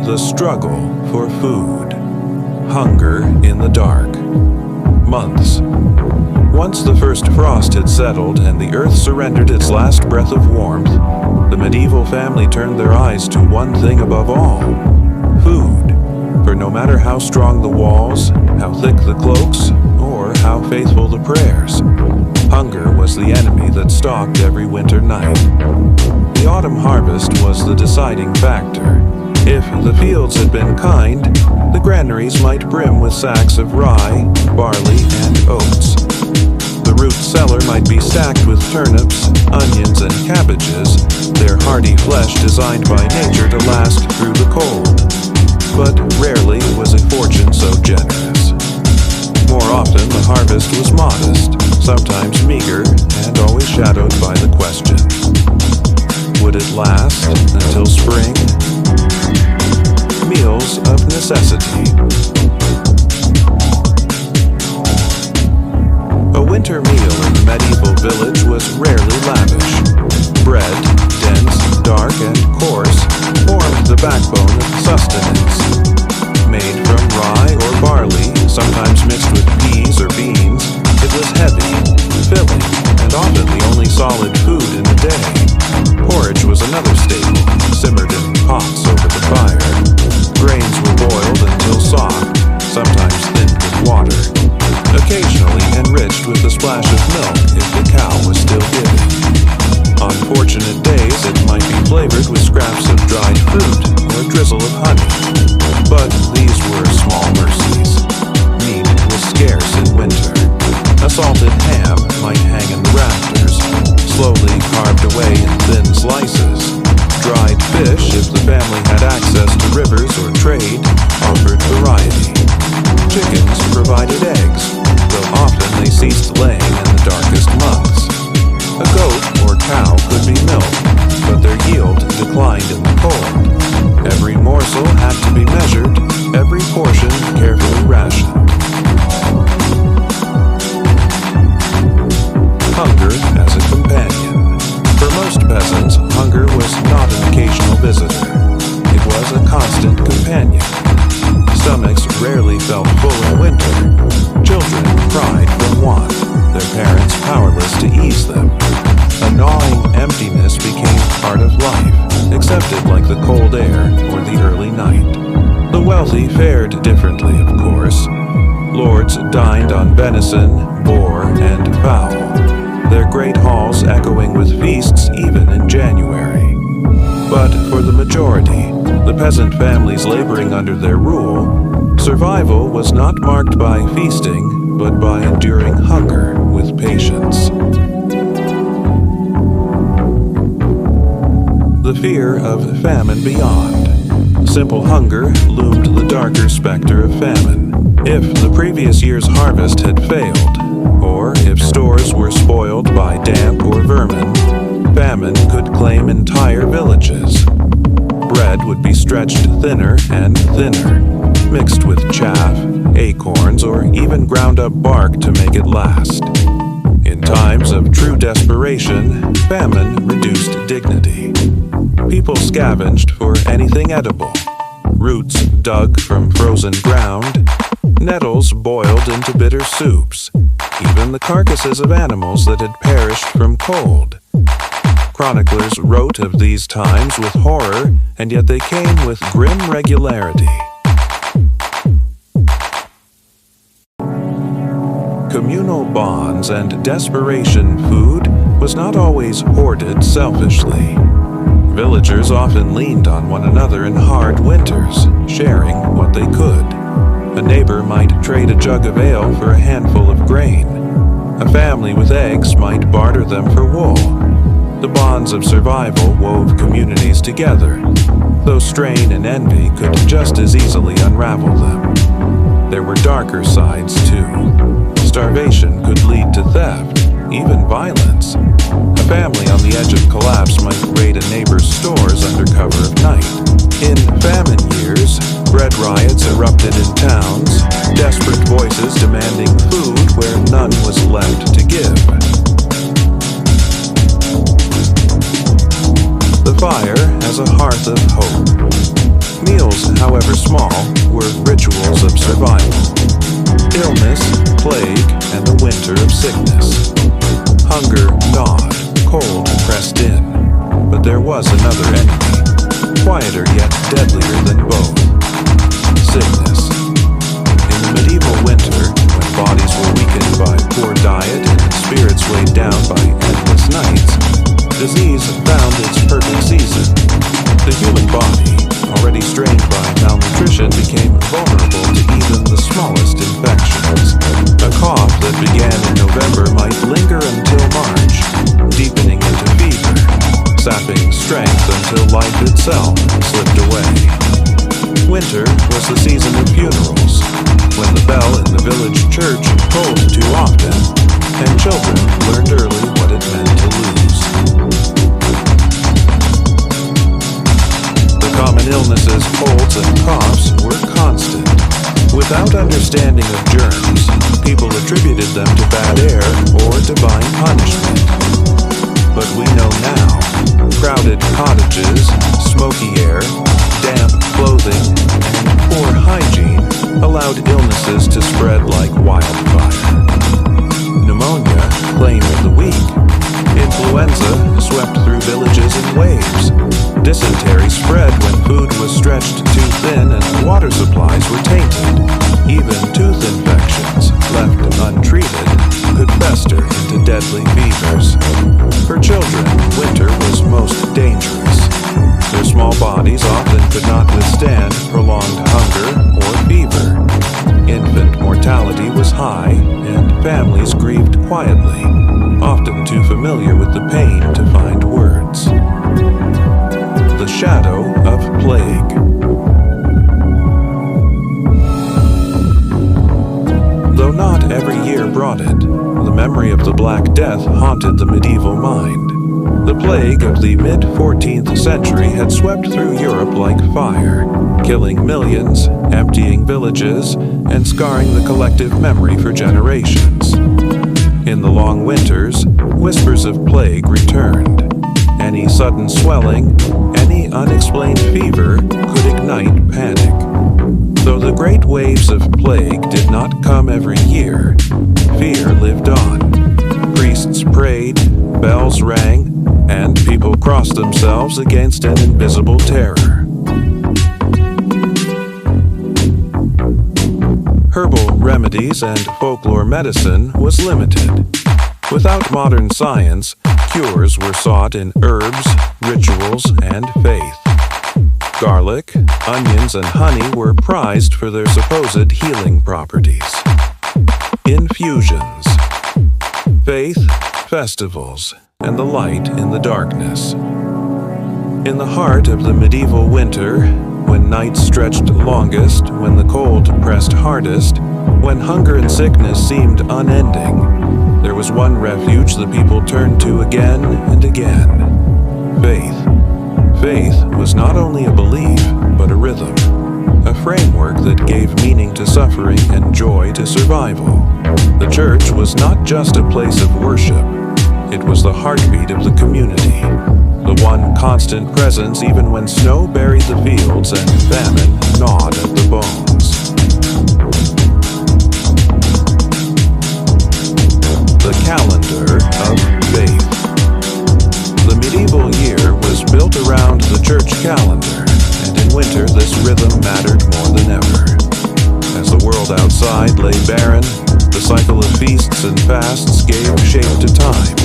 The struggle for food. Hunger in the dark. Months. Once the first frost had settled and the earth surrendered its last breath of warmth, the medieval family turned their eyes to one thing above all: food. For no matter how strong the walls, how thick the cloaks, or how faithful the prayers, hunger was the enemy that stalked every winter night. The autumn harvest was the deciding factor. If the fields had been kind, the granaries might brim with sacks of rye, barley, and oats. The root cellar might be stacked with turnips, onions, and cabbages, their hearty flesh designed by nature to last through the cold. But rarely was a fortune so generous. More often, the harvest was modest, sometimes meager, and always shadowed by the question: would it last until spring? Meals of necessity. A winter meal in the medieval village was rarely lavish. Bread, dense, dark, and coarse, formed the backbone of sustenance. Made from rye or barley, sometimes mixed with peas or beans, it was heavy, filling, and often the only solid food in the day. Porridge was another staple, simmered in pots over the fire. Grains were boiled until soft, sometimes thinned with water, occasionally enriched with a splash of milk if the cow was still giving. On fortunate days, it might be flavored with scraps of dried fruit or a drizzle of honey. But these were small mercies. Meat was scarce in winter. A salted ham might hang in the rafters, slowly carved away in thin slices. Dried fish, if the family had access to rivers or trade, offered variety. Chickens provided eggs, though often they ceased laying in the darkest months. A goat or cow could be milked, but their yield declined in the cold. Every morsel had to be measured, every portion carefully rationed. Hunger as a companion. For most peasants, hunger was not an occasional visitor. It was a constant companion. Stomachs rarely felt full in winter. Children cried from want, their parents powerless to ease them. A gnawing emptiness became part of life, accepted like the cold air or the early night. The wealthy fared differently, of course. Lords dined on venison, boar, and fowl, their great halls echoing with feasts even in January. But for the majority, the peasant families laboring under their rule, survival was not marked by feasting, but by enduring hunger with patience. The fear of famine beyond. Simple hunger loomed the darker specter of famine. If the previous year's harvest had failed, or if stores were spoiled by damp or vermin, famine could claim entire villages. Bread would be stretched thinner and thinner, mixed with chaff, acorns, or even ground up bark to make it last. In times of true desperation, famine reduced dignity. People scavenged for anything edible. Roots dug from frozen ground, nettles boiled into bitter soups, even the carcasses of animals that had perished from cold. Chroniclers wrote of these times with horror, and yet they came with grim regularity. Communal bonds and desperation food was not always hoarded selfishly. Villagers often leaned on one another in hard winters, sharing what they could. A neighbor might trade a jug of ale for a handful of grain. A family with eggs might barter them for wool. The bonds of survival wove communities together, though strain and envy could just as easily unravel them. There were darker sides, too. Starvation could lead to theft, even violence. A family on the edge of collapse might raid a neighbor's stores under cover of night. In famine years, bread riots erupted in towns, desperate voices demanding food where none was left to give. The fire as a hearth of hope. Meals rituals, however small, were rituals of survival. Illness, plague, and the winter of sickness. Hunger gnawed, cold pressed in. But there was another enemy, quieter yet deadlier than both. Sickness. In the medieval winter, when bodies were weakened by poor diet and spirits weighed down by endless nights, disease found its perfect season. The human body, already strained by malnutrition, became vulnerable to even the smallest infections. A cough that began in November might linger until March, deepening into fever, sapping strength until life itself slipped away. Winter was the season of funerals, when the bell in the village church tolled too often, and children learned early what it meant to lose. The common illnesses, colds, and coughs were constant. Without understanding of germs, people attributed them to bad air or divine punishment. But we know now, crowded cottages, smoky air, damp clothing, and poor hygiene allowed illnesses to spread like wildfire. Pneumonia claimed the weak. Influenza swept through villages in waves. Dysentery spread when food was stretched too thin and water supplies were tainted. Even tooth infections, left untreated, could fester into deadly fevers. For children, winter was most dangerous. Their small bodies often could not withstand prolonged hunger or fever. Infant mortality was high, and families grieved quietly, often too familiar with the pain to find words. The shadow of plague. Though not every year brought it, the memory of the Black Death haunted the medieval mind. The plague of the mid-14th century had swept through Europe like fire, killing millions, emptying villages, and scarring the collective memory for generations. In the long winters, whispers of plague returned. Any sudden swelling, any unexplained fever could ignite panic. Though the great waves of plague did not come every year, fear lived on. Priests prayed, bells rang, and people crossed themselves against an invisible terror. Herbal remedies and folklore medicine was limited. Without modern science, cures were sought in herbs, rituals, and faith. Garlic, onions, and honey were prized for their supposed healing properties. Infusions, faith, festivals, and the light in the darkness. In the heart of the medieval winter, when nights stretched longest, when the cold pressed hardest, when hunger and sickness seemed unending, there was one refuge the people turned to again and again: faith. Faith was not only a belief, but a rhythm, a framework that gave meaning to suffering and joy to survival. The church was not just a place of worship, it was the heartbeat of the community, the one constant presence even when snow buried the fields and famine gnawed at the bones. The calendar of faith. The medieval year was built around the church calendar, and in winter this rhythm mattered more than ever. As the world outside lay barren, the cycle of feasts and fasts gave shape to time,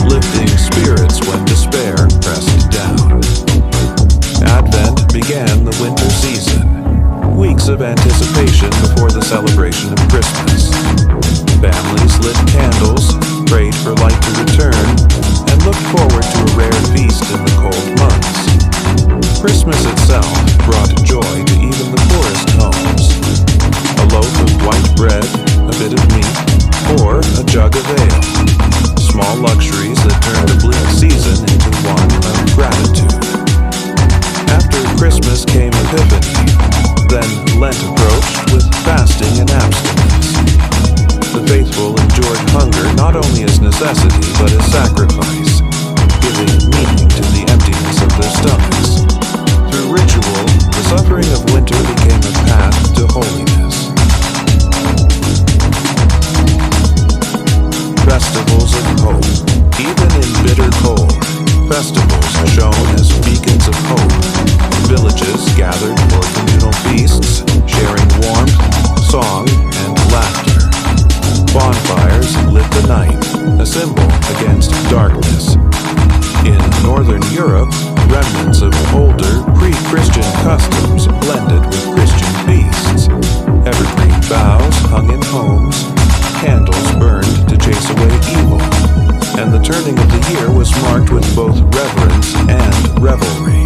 lifting spirits when despair pressed down. Advent began the winter season, weeks of anticipation before the celebration of Christmas. Families lit candles, prayed for light to return, and looked forward to a rare feast in the cold months. Christmas itself brought joy to even the poorest homes. A loaf of white bread, a bit of meat, or a jug of ale. Small luxuries that turned a bleak season into one of gratitude. After Christmas came Epiphany, then Lent approached with fasting and abstinence. The faithful endured hunger not only as necessity but as sacrifice, giving meaning to the emptiness of their stomachs. Through ritual, the suffering of winter gathered for communal feasts, sharing warmth, song, and laughter. Bonfires lit the night, a symbol against darkness. In Northern Europe, remnants of older, pre-Christian customs blended with Christian feasts. Evergreen boughs hung in homes, candles burned to chase away evil, and the turning of the year was marked with both reverence and revelry.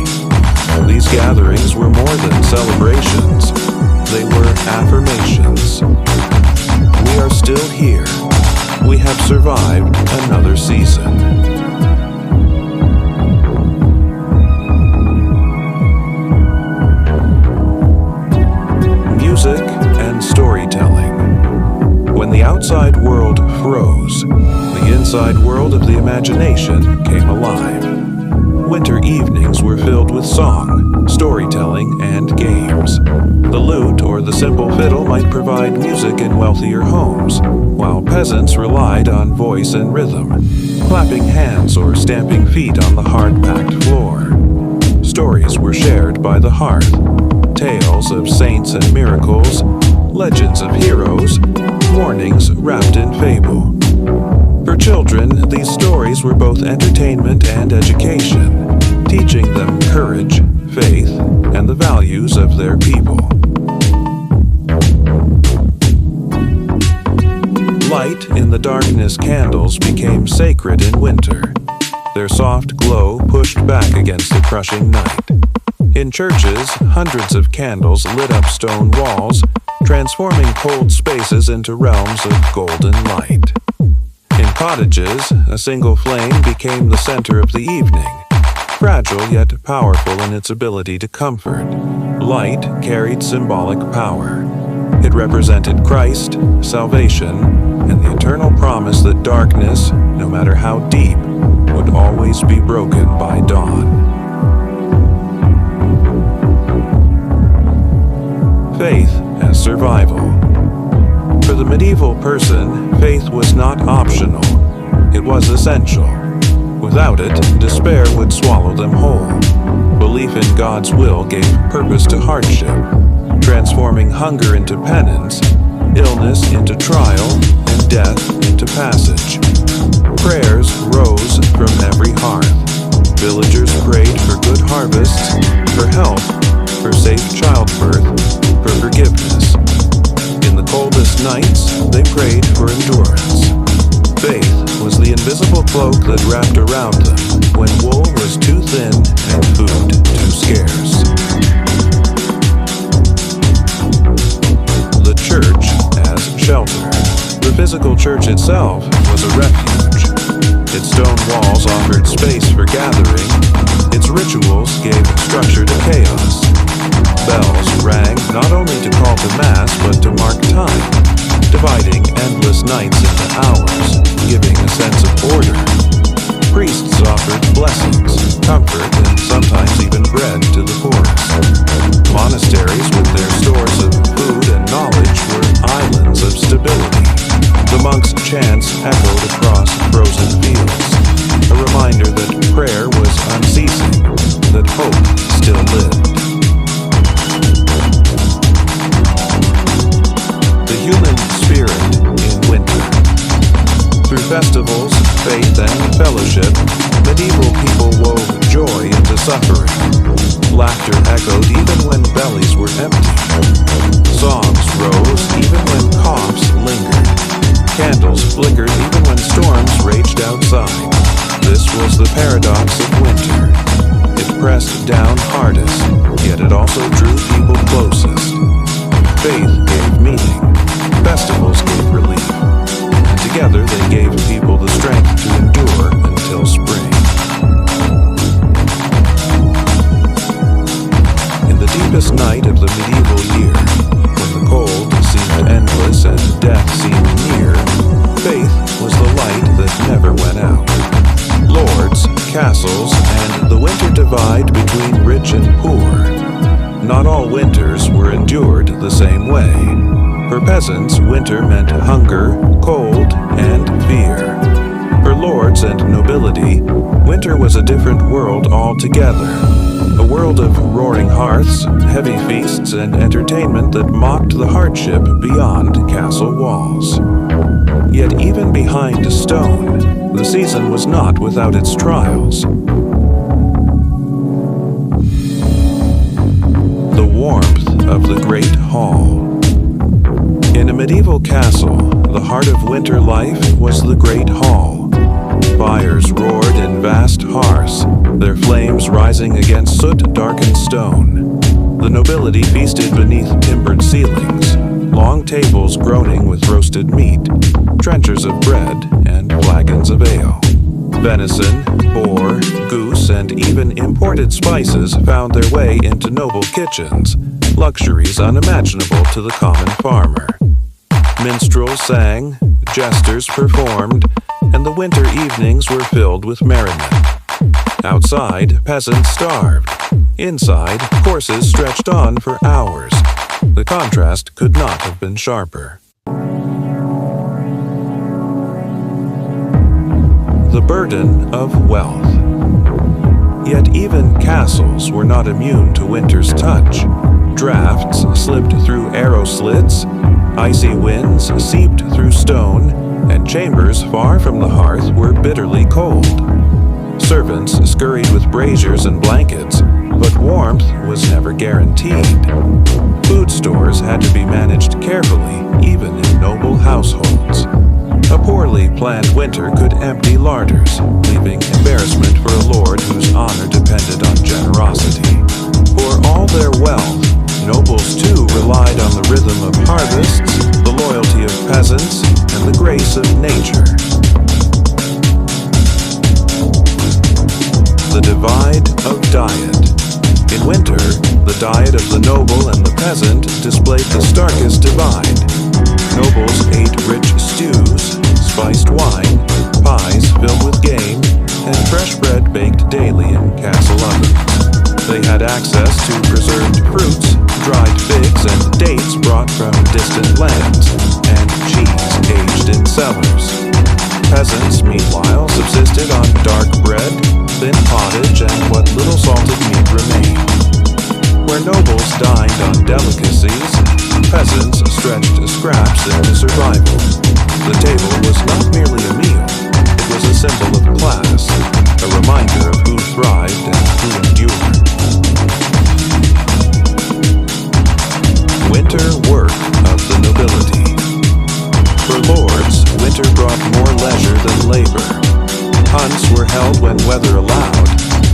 These gatherings were more than celebrations. They were affirmations. We are still here. We have survived another season. Music and storytelling. When the outside world froze, the inside world of the imagination came alive. Winter evenings were filled with song, storytelling, and games. The lute or the simple fiddle might provide music in wealthier homes, while peasants relied on voice and rhythm, clapping hands or stamping feet on the hard-packed floor. Stories were shared by the hearth, tales of saints and miracles, legends of heroes, warnings wrapped in fable. For children, these stories were both entertainment and education, teaching them courage, faith, and the values of their people. Light in the darkness candles became sacred in winter. Their soft glow pushed back against the crushing night. In churches, hundreds of candles lit up stone walls, transforming cold spaces into realms of golden light. In cottages, a single flame became the center of the evening, fragile yet powerful in its ability to comfort. Light carried symbolic power. It represented Christ, salvation, and the eternal promise that darkness, no matter how deep, would always be broken by dawn. Faith as survival. For the medieval person, faith was not optional. It was essential. Without it, despair would swallow them whole. Belief in God's will gave purpose to hardship, transforming hunger into penance, illness into trial, and death into passage. Prayers rose from every hearth. Villagers prayed for good harvests, for health, for safe childbirth, for forgiveness. In the coldest nights, they prayed for endurance. Faith was the invisible cloak that wrapped around them when wool was too thin and food too scarce. The church as shelter. The physical church itself was a refuge. Its stone walls offered space for gathering. Its rituals gave structure to chaos. Bells rang not only to call to Mass, but to mark time, dividing endless nights into hours, giving a sense of order. Priests offered blessings, comfort, and sometimes even bread to the poorest. Monasteries, with their stores of food and knowledge, were islands of stability. The monks' chants echoed across frozen fields, a reminder that prayer was unceasing, that hope still lived. The human spirit in winter. Through festivals, faith, and fellowship, medieval people wove joy into suffering. Laughter echoed even when bellies were empty. Songs rose even when coughs lingered. Candles flickered even when storms raged outside. This was the paradox of winter. It pressed down hardest, yet it also drew people closest. Faith gave meaning. Festivals gave relief. And together they gave people the strength to endure until spring. In the deepest night of the medieval year, when the cold seemed endless and death seemed near, faith was the light that never went out. Lords, castles, and the winter divide between rich and poor. Not all winters were endured the same way. For peasants, winter meant hunger, cold, and fear. For lords and nobility, winter was a different world altogether. A world of roaring hearths, heavy feasts, and entertainment that mocked the hardship beyond castle walls. Yet even behind a stone, the season was not without its trials. The warmth of the great hall. In a medieval castle, the heart of winter life was the great hall. Fires roared in vast hearths, their flames rising against soot-darkened stone. The nobility feasted beneath timbered ceilings, long tables groaning with roasted meat, trenchers of bread, and flagons of ale. Venison, boar, goose, and even imported spices found their way into noble kitchens, luxuries unimaginable to the common farmer. Minstrels sang, jesters performed, and the winter evenings were filled with merriment. Outside, peasants starved. Inside, courses stretched on for hours. The contrast could not have been sharper. The burden of wealth. Yet even castles were not immune to winter's touch. Drafts slipped through arrow slits, icy winds seeped through stone, and chambers far from the hearth were bitterly cold. Servants scurried with braziers and blankets, but warmth was never guaranteed. Food stores had to be managed carefully, even in noble households. A poorly planned winter could empty larders, leaving embarrassment for a lord whose honor depended on generosity. For all their wealth, nobles too relied on the rhythm of harvests, the loyalty of peasants, and the grace of nature. The divide of diet. In winter, the diet of the noble and the peasant displayed the starkest divide. Nobles ate rich stews, spiced wine, pies filled with game, and fresh bread baked daily in castle ovens. They had access to preserved fruits, dried figs, and dates brought from distant lands, and cheese aged in cellars. Peasants, meanwhile, subsisted on dark bread, thin pottage, and what little salted meat remained. Where nobles dined on delicacies, peasants stretched scraps into survival. The table was not merely a meal, it was a symbol of class, a reminder of who thrived and who endured. Winter work of the nobility. For lords, winter brought more leisure than labor. Hunts were held when weather allowed,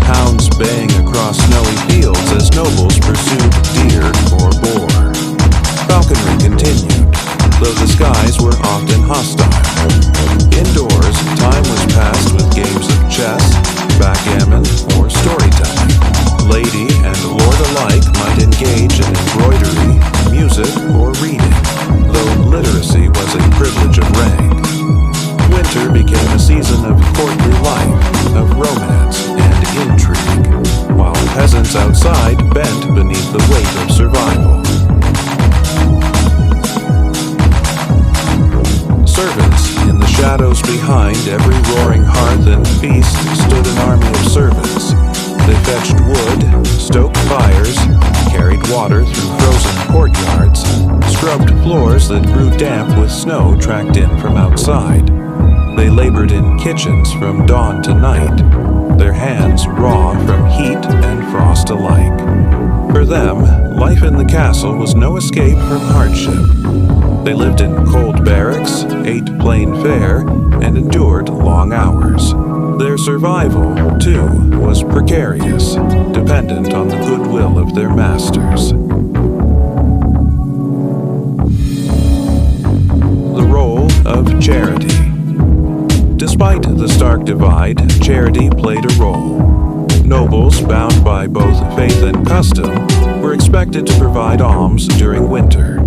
hounds baying across snowy fields as nobles pursued deer or boar. Falconry continued, though the skies were often hostile. Indoors, time was passed with games of chess, backgammon, or storytelling. Lady and lord alike might engage in embroidery, music, or reading, though literacy was a privilege of rank. Winter became a season of courtly life, of romance and intrigue, while peasants outside bent beneath the weight of survival. Servants, in the shadows behind every roaring hearth and feast, stood an army of servants. They fetched wood, stoked fires, carried water through frozen courtyards, scrubbed floors that grew damp with snow tracked in from outside. They labored in kitchens from dawn to night, their hands raw from heat and frost alike. For them, life in the castle was no escape from hardship. They lived in cold barracks, ate plain fare, and endured long hours. Their survival, too, was precarious, dependent on the goodwill of their masters. The role of charity. Despite the stark divide, charity played a role. Nobles, bound by both faith and custom, were expected to provide alms during winter.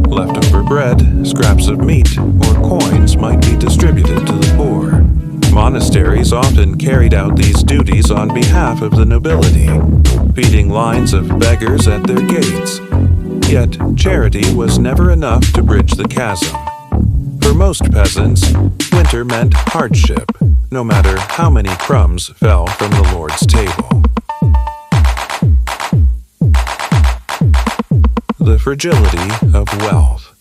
Leftover bread, scraps of meat, or coins might be distributed to the poor. Monasteries often carried out these duties on behalf of the nobility, feeding lines of beggars at their gates. Yet, charity was never enough to bridge the chasm. For most peasants, winter meant hardship, no matter how many crumbs fell from the Lord's table. The fragility of wealth.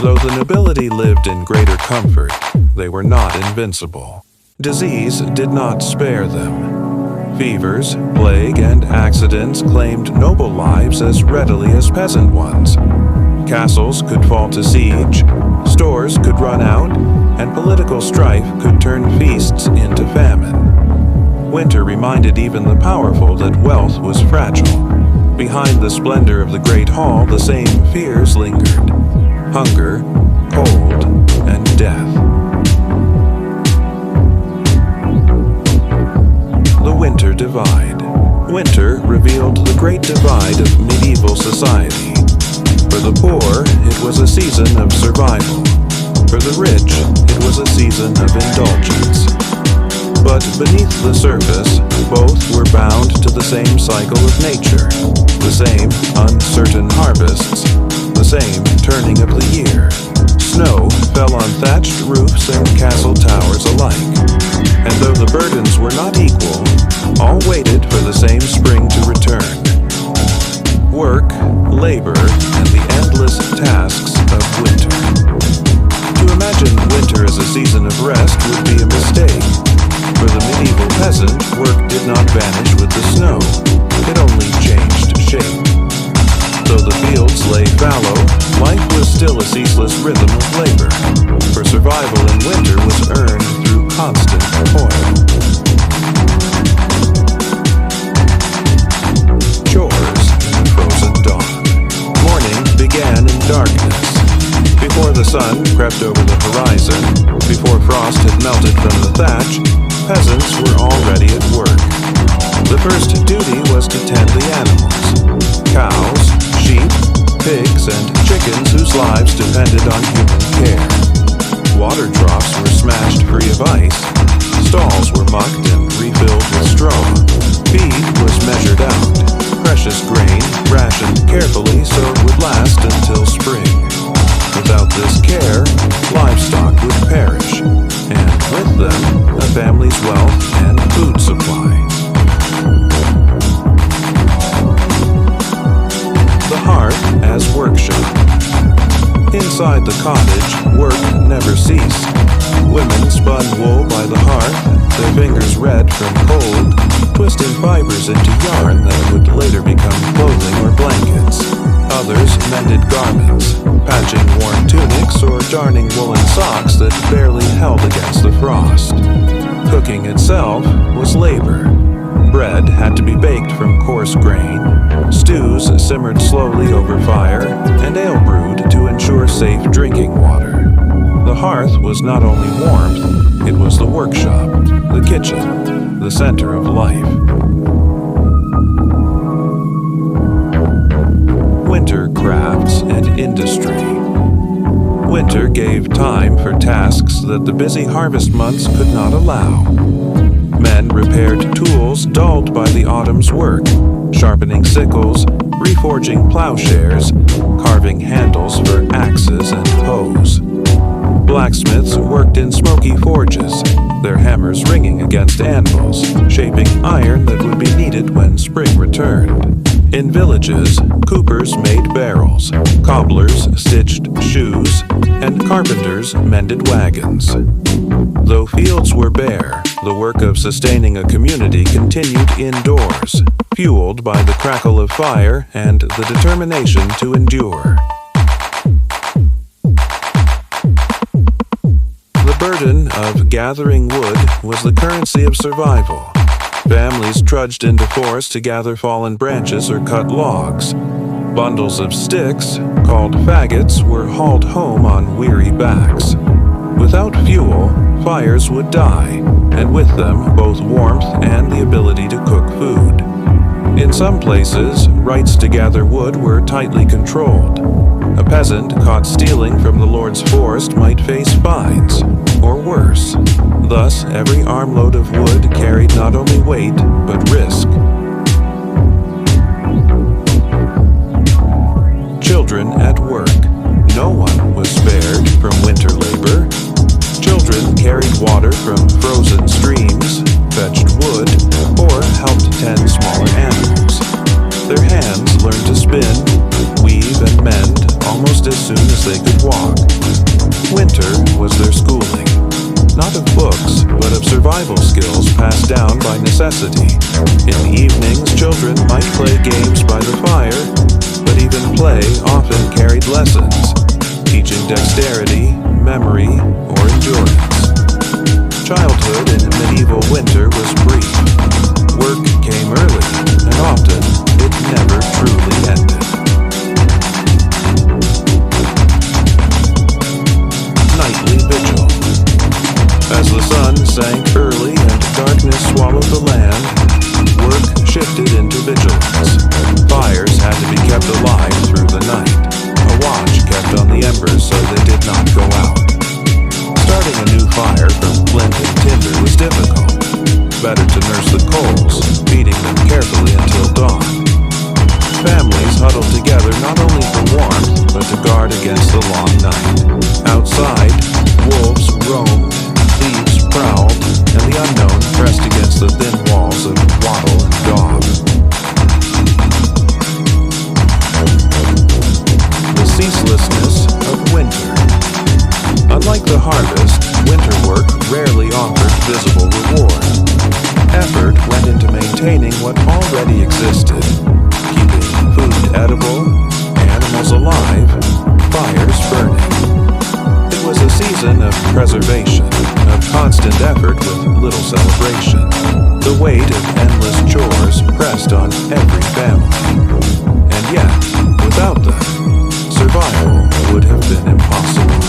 Though the nobility lived in greater comfort, they were not invincible. Disease did not spare them. Fevers, plague, and accidents claimed noble lives as readily as peasant ones. Castles could fall to siege, stores could run out, and political strife could turn feasts into famine. Winter reminded even the powerful that wealth was fragile. Behind the splendor of the great hall, the same fears lingered: hunger, cold, and death. The Winter Divide. Winter revealed the great divide of medieval society. For the poor, it was a season of survival. For the rich, it was a season of indulgence. But beneath the surface, both were bound to the same cycle of nature, the same uncertain harvests, the same turning of the year. Snow fell on thatched roofs and castle towers alike. And though the burdens were not equal, all waited for the same spring to return. Work, labor, and the endless tasks of winter. To imagine winter as a season of rest would be a mistake. For the medieval peasant, work did not vanish with the snow. It only changed shape. Though the fields lay fallow, life was still a ceaseless rhythm of labor. For survival in winter was earned through constant toil. Chores in frozen dawn. Morning began in darkness. Before the sun crept over the horizon, before frost had melted from the thatch, peasants were already at work. The first duty was to tend the animals: cows, sheep, pigs, and chickens whose lives depended on human care. Water troughs were smashed free of ice. Stalls were mucked and refilled with straw. Feed was measured out. Precious grain rationed carefully so it would last until spring. Without this care, livestock would perish, and with them, a family's wealth and food supply. The hearth as workshop. Inside the cottage, work never ceased. Women spun wool by the hearth, their fingers red from cold, twisting fibers into yarn that would later become clothing or blankets. Others mended garments, patching worn tunics or darning woolen socks that barely held against the frost. Cooking itself was labor. Bread had to be baked from coarse grain, stews simmered slowly over fire, and ale brewed to ensure safe drinking water. The hearth was not only warmth, it was the workshop, the kitchen, the center of life. Winter crafts and industry. Winter gave time for tasks that the busy harvest months could not allow. Men repaired tools dulled by the autumn's work, sharpening sickles, reforging plowshares, carving handles for axes and hoes. Blacksmiths worked in smoky forges, their hammers ringing against anvils, shaping iron that would be needed when spring returned. In villages, coopers made barrels, cobblers stitched shoes, and carpenters mended wagons. Though fields were bare, the work of sustaining a community continued indoors, fueled by the crackle of fire and the determination to endure. The burden of gathering wood was the currency of survival. Families trudged into forests to gather fallen branches or cut logs. Bundles of sticks, called faggots, were hauled home on weary backs. Without fuel, fires would die, and with them both warmth and the ability to cook food. In some places, rights to gather wood were tightly controlled. A peasant caught stealing from the Lord's forest might face fines, or worse. Thus, every armload of wood carried not only weight, but risk. Children at work. No one was spared from winter labor. Children carried water from frozen streams, fetched wood, or helped tend smaller animals. Their hands learned to spin, weave, and mend almost as soon as they could walk. Winter was their schooling, not of books, but of survival skills passed down by necessity. In the evenings, children might play games by the fire, but even play often carried lessons, teaching dexterity, memory, or endurance. Childhood in medieval winter was brief. Work came early, and often it never truly ended. Nightly vigil. As the sun sank early and darkness swallowed the land, work shifted into vigilance. Fires had to be kept alive through the night. A watch kept on the embers so they did not go out. Starting a new fire from flint and tinder was difficult. Better to nurse the coals, feeding them carefully until dawn. Families huddled together not only for warmth, but to guard against the long night. Outside, wolves roamed, thieves prowled, and the unknown pressed against the thin walls of wattle and daub. The ceaselessness of winter. Unlike the harvest, winter work rarely offered visible reward. Effort went into maintaining what already existed, keeping food edible, animals alive, fires burning. It was a season of preservation, of constant effort with little celebration. The weight of endless chores pressed on every family. And yet, without them, survival would have been impossible.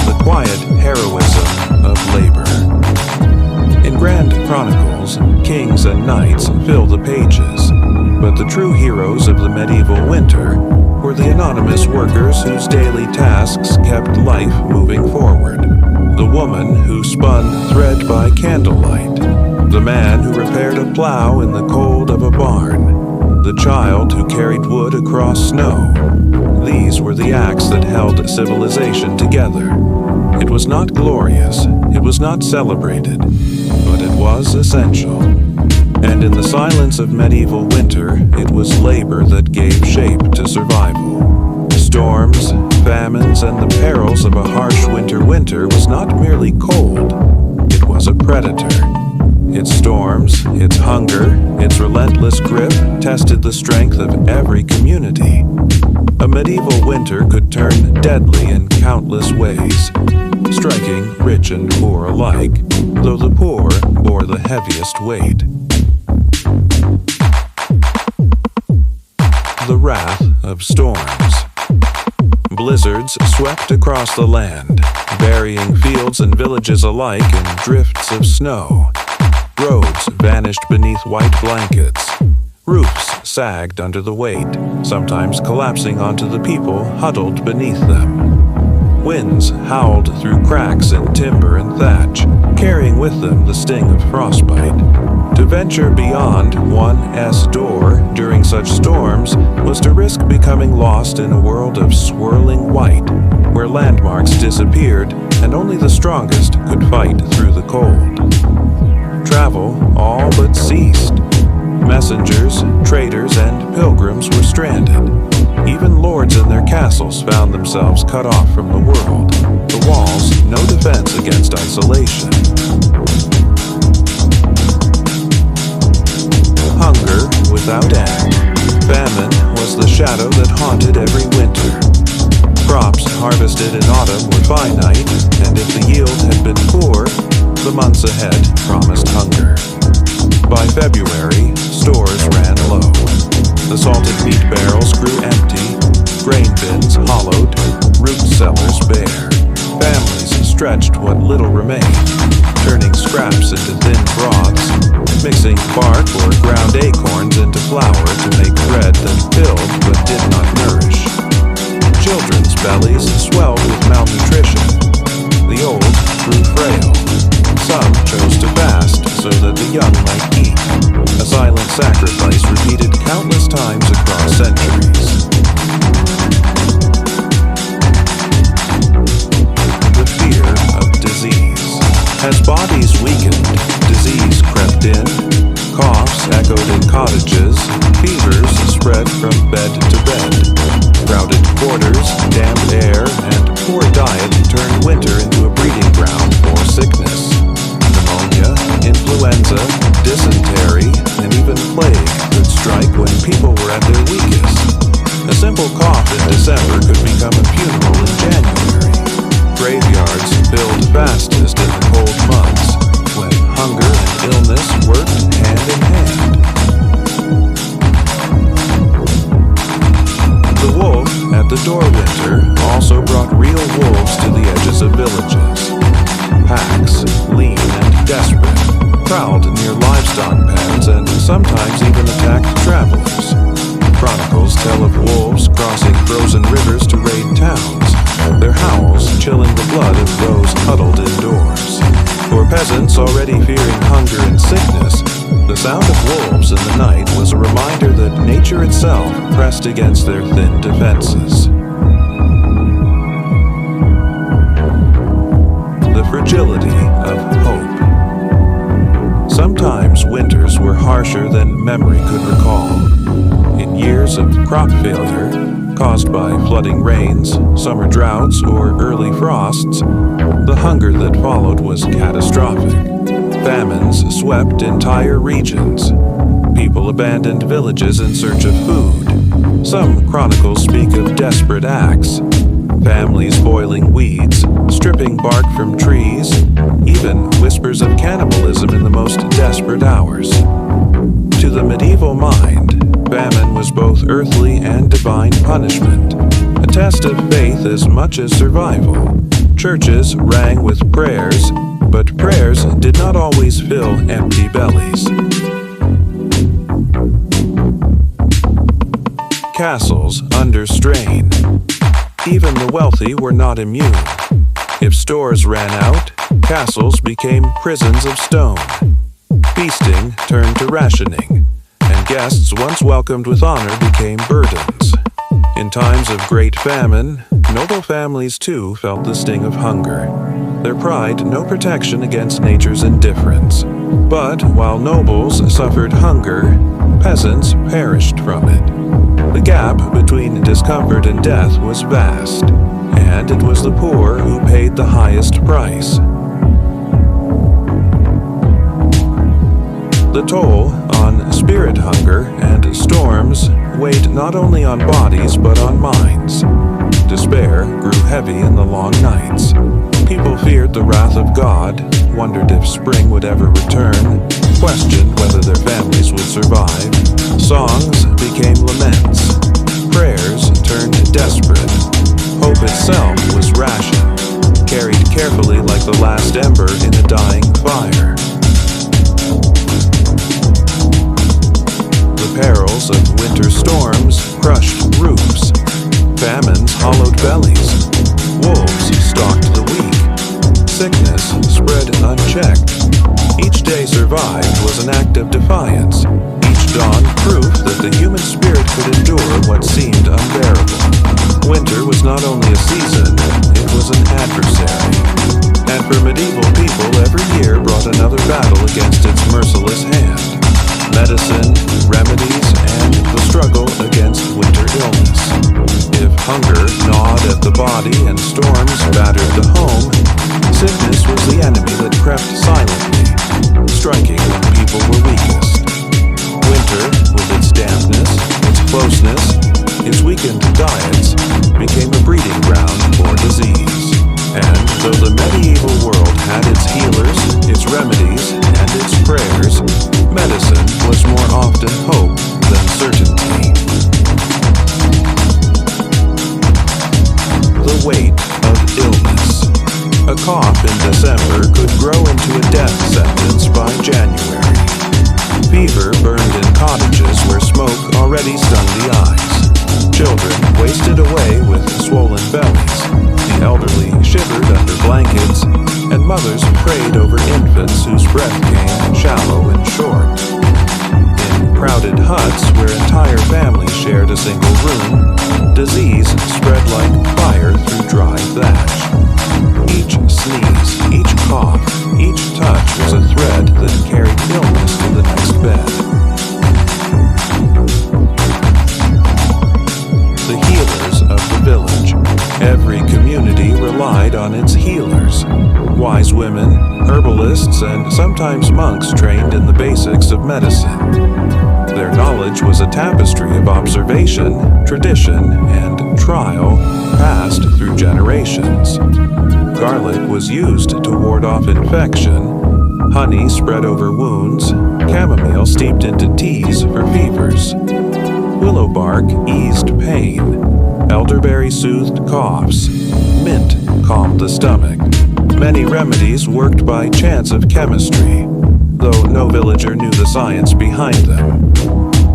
The quiet heroism of labor. In grand chronicles, kings and knights fill the pages, but the true heroes of the medieval winter were the anonymous workers whose daily tasks kept life moving forward. The woman who spun thread by candlelight. The man who repaired a plow in the cold of a barn. The child who carried wood across snow. These were the acts that held civilization together. It was not glorious, it was not celebrated, but it was essential. And in the silence of medieval winter, it was labor that gave shape to survival. Storms, famines, and the perils of a harsh winter was not merely cold, it was a predator. Its storms, its hunger, its relentless grip tested the strength of every community. A medieval winter could turn deadly in countless ways, striking rich and poor alike, though the poor bore the heaviest weight. The wrath of storms. Blizzards swept across the land, burying fields and villages alike in drifts of snow. Roads vanished beneath white blankets. Roofs sagged under the weight, sometimes collapsing onto the people huddled beneath them. Winds howled through cracks in timber and thatch, carrying with them the sting of frostbite. To venture beyond 1's door during such storms was to risk becoming lost in a world of swirling white, where landmarks disappeared and only the strongest could fight through the cold. Travel all but ceased. Messengers, traders, and pilgrims were stranded. Even lords in their castles found themselves cut off from the world. The walls, no defense against isolation. Hunger without end. Famine was the shadow that haunted every winter. Crops harvested in autumn were finite, and if the yield had been poor, the months ahead promised hunger. By February, stores ran low. The salted meat barrels grew empty, grain bins hollowed, root cellars bare. Families stretched what little remained, turning scraps into thin broths, mixing bark or ground acorns into flour to make bread that filled but did not nourish. Children's bellies swelled with malnutrition. The old grew frail. Some chose to fast so that the young might eat. A silent sacrifice repeated countless times across centuries. in cottages, fevers spread from bed to bed. Crowded quarters, damp air, and poor diet turned winter into a breeding ground for sickness. Pneumonia, influenza, dysentery, and even plague could strike when people were at their weakest. A simple cough in December could become a funeral in January. Graveyards filled fastest in the cold months, when hunger and illness worked hand in hand. The wolf at the door winter also brought real wolves to the edges of villages. Packs, lean and desperate, prowled near livestock pens and sometimes even attacked travelers. Chronicles tell of wolves crossing frozen rivers to raid towns, their howls chilling the blood of those huddled indoors. For peasants already fearing hunger and sickness, the sound of wolves in the night was a reminder that nature itself pressed against their thin defenses. The fragility of hope. Sometimes winters were harsher than memory could recall. In years of crop failure, caused by flooding rains, summer droughts, or early frosts, the hunger that followed was catastrophic. Famines swept entire regions. People abandoned villages in search of food. Some chronicles speak of desperate acts. Families boiling weeds, stripping bark from trees, even whispers of cannibalism in the most desperate hours. To the medieval mind, famine was both earthly and divine punishment, a test of faith as much as survival. Churches rang with prayers, but prayers did not always fill empty bellies. Castles under strain. Even the wealthy were not immune. If stores ran out, castles became prisons of stone. Feasting turned to rationing, and guests once welcomed with honor became burdens. In times of great famine, noble families too felt the sting of hunger. Their pride no protection against nature's indifference. But while nobles suffered hunger, peasants perished from it. The gap between discomfort and death was vast, and it was the poor who paid the highest price. The toll on spirit hunger and storms weighed not only on bodies but on minds. Despair grew heavy in the long nights. People feared the wrath of God, wondered if spring would ever return, questioned whether their families would survive. Songs became laments. Prayers turned desperate. Hope itself was rationed, carried carefully like the last ember in a dying fire. The perils of winter storms crushed roofs. Famines hollowed bellies. Wolves stalked the weak. Sickness spread unchecked. Each day survived was an act of defiance. Each dawn proof that the human spirit could endure what seemed unbearable. Winter was not only a season, it was an adversary. And for medieval people, every year brought another battle against its merciless hand. Medicine, remedies, and the struggle against winter illness. If hunger gnawed at the body and storms battered the home, sickness was the enemy that crept silently, striking when people were weakest. Winter, with its dampness, its closeness, its weakened diets, became a breeding ground for disease. And though the medieval world had its healers, its remedies, and its prayers, medicine was more often hope than certainty. The weight of illness. A cough in December could grow into a death sentence by January. Fever burned in cottages where smoke already stung the eyes. Children wasted away with swollen bellies. The elderly shivered under blankets, and mothers prayed over infants whose breath came shallow and short. In crowded huts where entire families shared a single room, disease spread like fire through dry thatch. Each sneeze, each cough, each touch was a thread that carried illness to the next bed. sometimes monks trained in the basics of medicine. Their knowledge was a tapestry of observation, tradition, and trial passed through generations. Garlic was used to ward off infection, honey spread over wounds, chamomile steeped into teas for fevers. Willow bark eased pain, elderberry soothed coughs, mint calmed the stomach. Many remedies worked by chance of chemistry, though no villager knew the science behind them.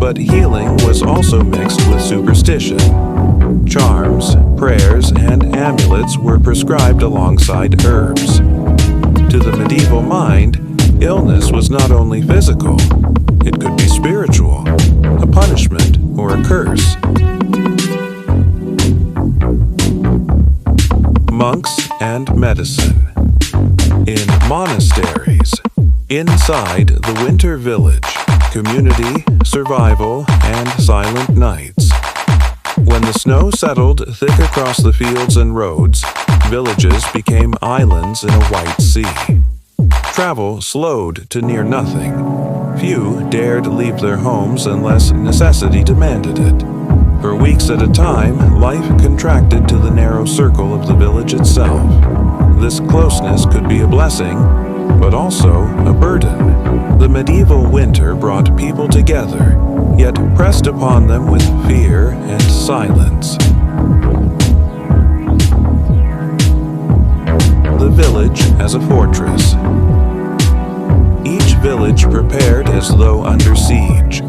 But healing was also mixed with superstition. Charms, prayers, and amulets were prescribed alongside herbs. To the medieval mind, illness was not only physical, it could be spiritual, a punishment or a curse. Monks and medicine. In monasteries, inside the winter village, community, survival, and silent nights. When the snow settled thick across the fields and roads, villages became islands in a white sea. Travel slowed to near nothing. Few dared leave their homes unless necessity demanded it. For weeks at a time, life contracted to the narrow circle of the village itself. This closeness could be a blessing, but also a burden. The medieval winter brought people together, yet pressed upon them with fear and silence. The village as a fortress. Each village prepared as though under siege.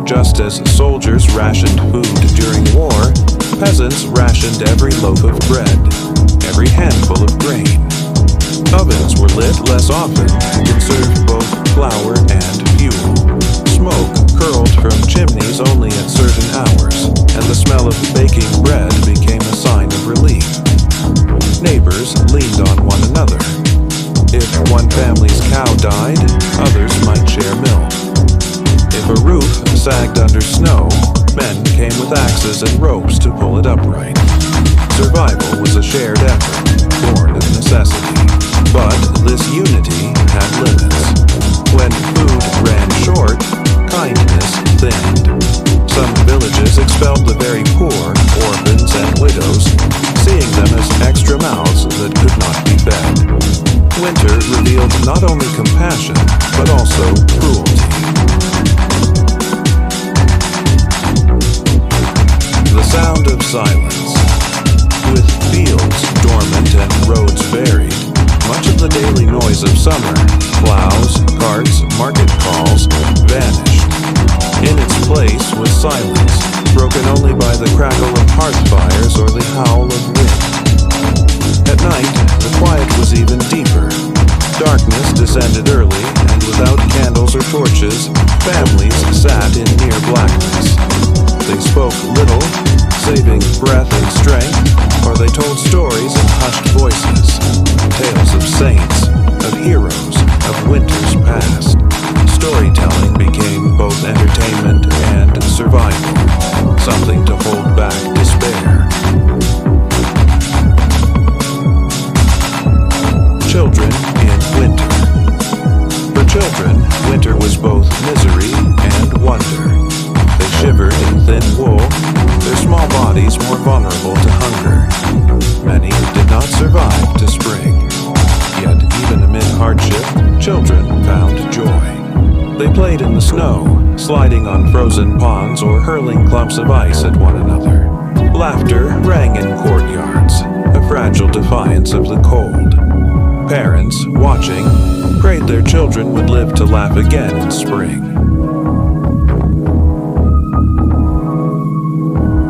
Just as soldiers rationed food during war, peasants rationed every loaf of bread, every handful of grain. Ovens were lit less often to conserve both flour and fuel. Smoke curled from chimneys only at certain hours, and the smell of baking bread became a sign of relief. Neighbors leaned on one another. If one family's cow died, others might share milk. If a roof sagged under snow, men came with axes and ropes to pull it upright. Survival was a shared effort, born of necessity. But this unity had limits. When food ran short, kindness thinned. Some villages expelled the very poor, orphans and widows, seeing them as extra mouths that could not be fed. Winter revealed not only compassion, but also cruelty. The sound of silence. With fields dormant and roads buried, much of the daily noise of summer, plows, carts, market calls, vanished. In its place was silence, broken only by the crackle of hearth fires or the howl of wind. At night, the quiet was even deeper. Darkness descended early, and without candles or torches, families sat in near blackness. They spoke little, saving breath and strength, or they told stories in hushed voices, tales of saints, of heroes, of winters past. Storytelling became both entertainment and survival, something to hold back despair. Children in winter. For children, winter was both misery and wonder. They shivered in thin wool, their small bodies more vulnerable to hunger. Many did not survive to spring. Yet even amid hardship, children found joy. They played in the snow, sliding on frozen ponds or hurling clumps of ice at one another. Laughter rang in courtyards, a fragile defiance of the cold. Parents, watching, prayed their children would live to laugh again in spring.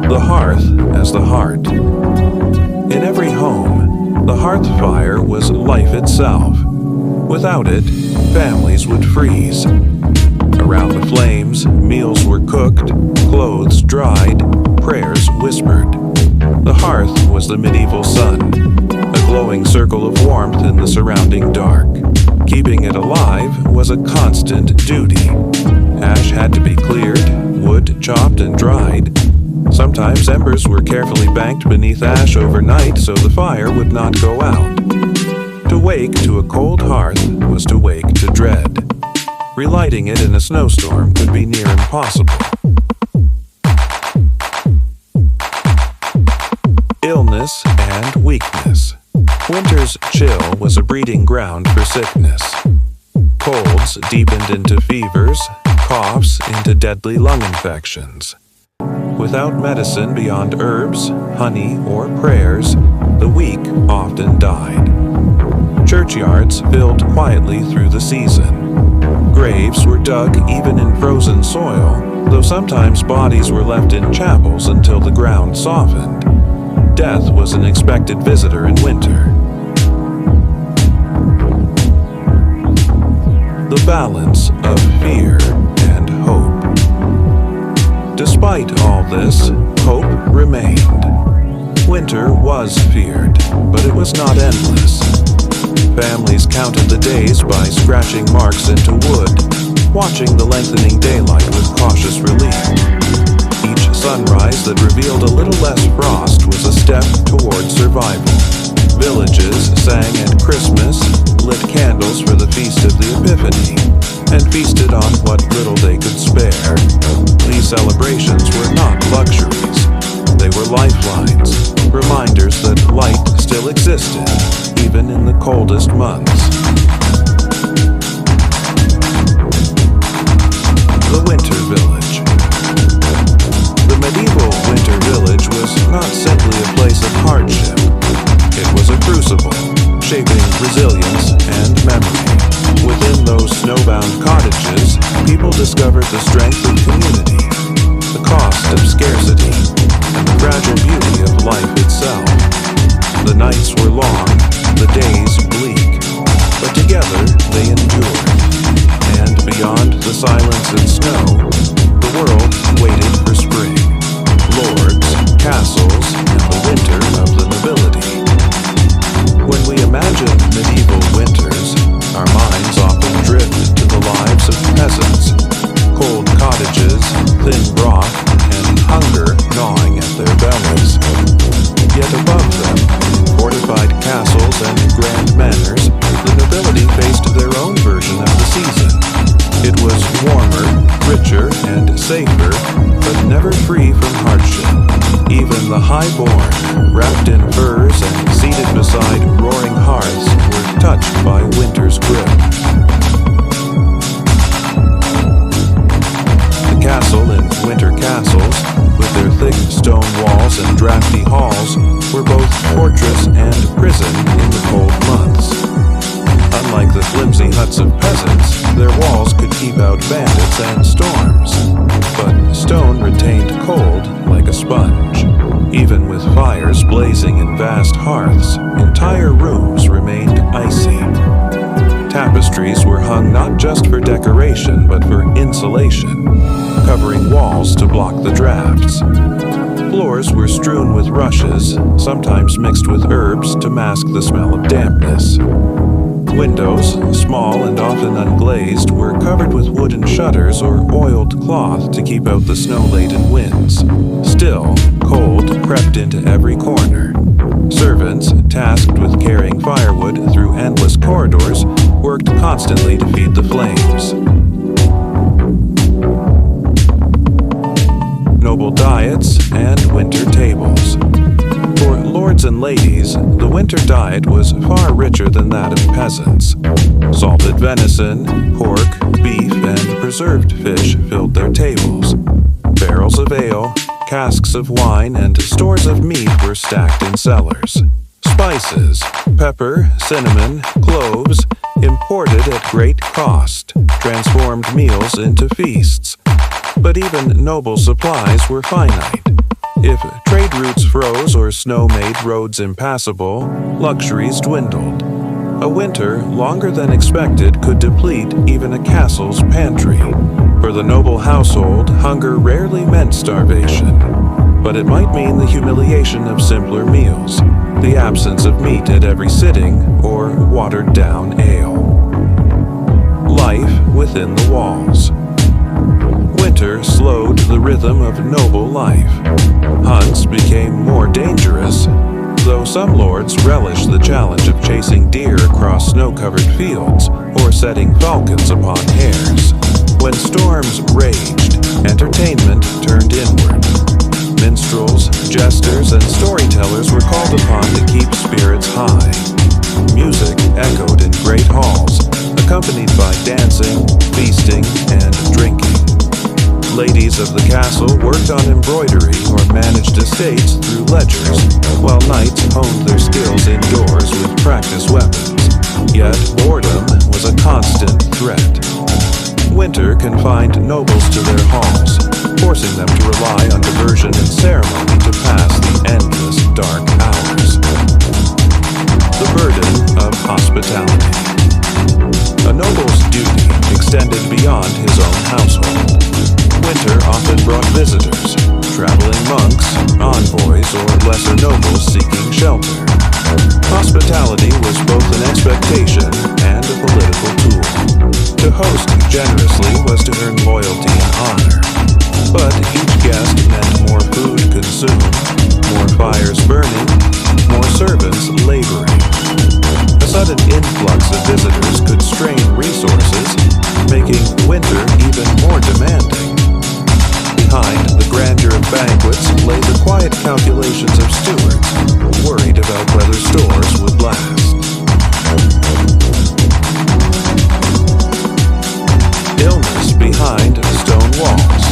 The hearth as the heart. In every home, the hearth fire was life itself. Without it, families would freeze. Around the flames, meals were cooked, clothes dried, prayers whispered. The hearth was the medieval sun, a glowing circle of warmth in the surrounding dark. Keeping it alive was a constant duty. Ash had to be cleared, wood chopped and dried. Sometimes embers were carefully banked beneath ash overnight so the fire would not go out. To To wake to a cold hearth was to wake to dread. Relighting it in a snowstorm could be near impossible. Illness and weakness. Winter's chill was a breeding ground for sickness. Colds deepened into fevers, coughs into deadly lung infections. Without medicine beyond herbs, honey, or prayers, the weak often died. Churchyards filled quietly through the season. Graves were dug even in frozen soil, though sometimes bodies were left in chapels until the ground softened. Death was an expected visitor in winter. The balance of fear and hope. Despite all this, hope remained. Winter was feared, but it was not endless. Families counted the days by scratching marks into wood, watching the lengthening daylight with cautious relief. Each sunrise that revealed a little less frost was a step toward survival. Villages sang at Christmas, lit candles for the feast of the Epiphany, and feasted on what little they could spare. These celebrations were not luxuries. They were lifelines, reminders that light still existed, even in the coldest months. The Winter Village. The medieval winter village was not simply a place of hardship. It was a crucible, shaping resilience and memory. Within those snowbound cottages, people discovered the strength of community, the cost of scarcity, and the fragile beauty of life itself. The nights were long, the days bleak, but together they endured. And beyond the silence and snow, the world waited for spring, lords, castles, and the winter of the nobility. When we imagine medieval winters, our minds often drift to the lives of peasants, cold cottages, thin broth, and hunger gnawing at their bellies. Yet above them, fortified castles and grand manors, the nobility faced their own version of the season. It was warmer, richer, and safer, but never free from hardship. Even the high-born, wrapped in furs and seated beside roaring hearths, were touched by winter's grip. The castle and winter castles, with their thick stone walls and drafty halls, were both fortress and prison in the cold months. Unlike the flimsy huts of peasants, their walls could keep out bandits and storms. But stone retained cold like a sponge. Even with fires blazing in vast hearths, entire rooms remained icy. Tapestries were hung not just for decoration, but for insulation, covering walls to block the drafts. Floors were strewn with rushes, sometimes mixed with herbs to mask the smell of dampness. Windows, small and often unglazed, were covered with wooden shutters or oiled cloth to keep out the snow-laden winds. Still, cold crept into every corner. Servants, tasked with carrying firewood through endless corridors, worked constantly to feed the flames. Noble diets and winter tables. For lords and ladies, the winter diet was far richer than that of peasants. Salted venison, pork, beef, and preserved fish filled their tables. Barrels of ale, casks of wine, and stores of meat were stacked in cellars. Spices, pepper, cinnamon, cloves, imported at great cost, transformed meals into feasts. But even noble supplies were finite. If trade routes froze or snow made roads impassable, luxuries dwindled. A winter longer than expected could deplete even a castle's pantry. For the noble household, hunger rarely meant starvation, but it might mean the humiliation of simpler meals, the absence of meat at every sitting, or watered-down ale. Life within the walls. Winter slowed the rhythm of noble life. Hunts became more dangerous. though some lords relish the challenge of chasing deer across snow-covered fields or setting falcons upon hares. When storms raged, entertainment turned inward. Minstrels, jesters, and storytellers were called upon to keep spirits high. Music echoed in great halls, accompanied by dancing, feasting, and drinking. Ladies of the castle worked on embroidery or managed estates through ledgers, while knights honed their skills indoors with practice weapons. Yet boredom was a constant threat. Winter confined nobles to their halls, forcing them to rely on diversion and ceremony to pass the endless dark hours. The burden of hospitality. A noble's duty extended beyond his own household. Winter often brought visitors, traveling monks, envoys, or lesser nobles seeking shelter. Hospitality was both an expectation and a political tool. To host generously was to earn loyalty and honor. But each guest meant more food consumed, more fires burning, more servants laboring. A sudden influx of visitors could strain resources, making winter even more demanding. Behind the grandeur of banquets lay the quiet calculations of stewards, worried about whether stores would last. Illness behind stone walls.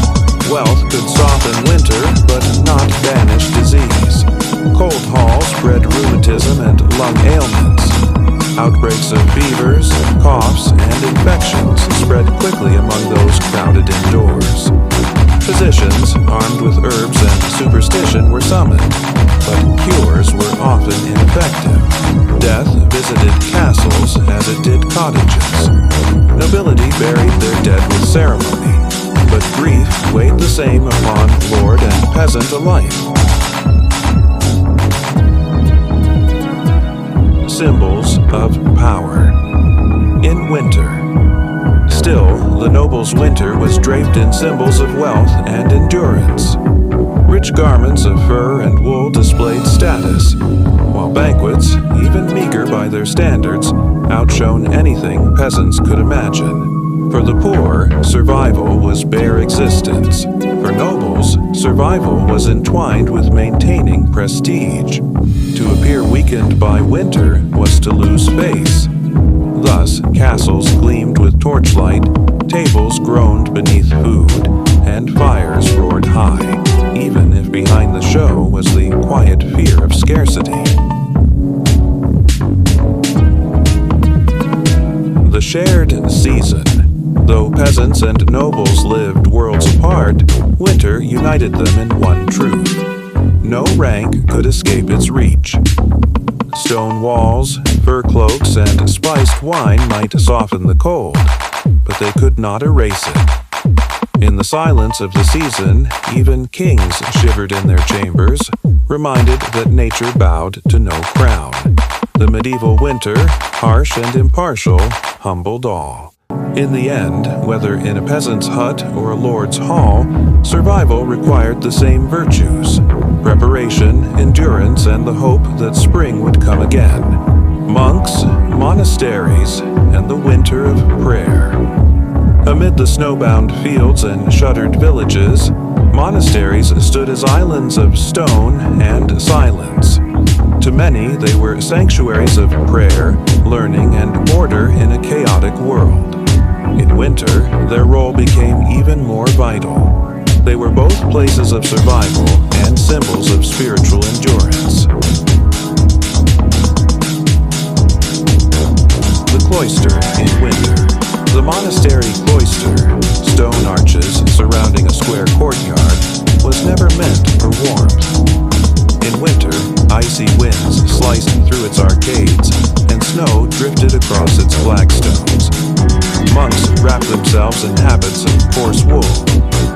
Wealth could soften winter, but not banish disease. Cold halls bred rheumatism and lung ailments. Outbreaks of fevers, coughs, and infections spread quickly among those crowded indoors. Physicians, armed with herbs and superstition, were summoned, but cures were often ineffective. Death visited castles as it did cottages. Nobility buried their dead with ceremony, but grief weighed the same upon lord and peasant alike. Symbols of power. In winter. Still, the noble's winter was draped in symbols of wealth and endurance. Rich garments of fur and wool displayed status, while banquets, even meager by their standards, outshone anything peasants could imagine. For the poor, survival was bare existence. For nobles, survival was entwined with maintaining prestige. To appear weakened by winter was to lose face. Thus, castles gleamed with torchlight, tables groaned beneath food, and fires roared high, even if behind the show was the quiet fear of scarcity. The shared season. Though peasants and nobles lived worlds apart, winter united them in one truth. No rank could escape its reach. Stone walls, fur cloaks, and spiced wine might soften the cold, but they could not erase it. In the silence of the season, even kings shivered in their chambers, reminded that nature bowed to no crown. The medieval winter, harsh and impartial, humbled all. In the end, whether in a peasant's hut or a lord's hall, survival required the same virtues: preparation, endurance, and the hope that spring would come again. Monks, monasteries, and the winter of prayer. Amid the snowbound fields and shuttered villages, monasteries stood as islands of stone and silence. To many, they were sanctuaries of prayer, learning, and order in a chaotic world. In winter, their role became even more vital. They were both places of survival and symbols of spiritual endurance. The cloister in winter. The monastery cloister, stone arches surrounding a square courtyard, was never meant for warmth. In winter, icy winds sliced through its arcades, and snow drifted across its flagstones. Monks wrapped themselves in habits of coarse wool,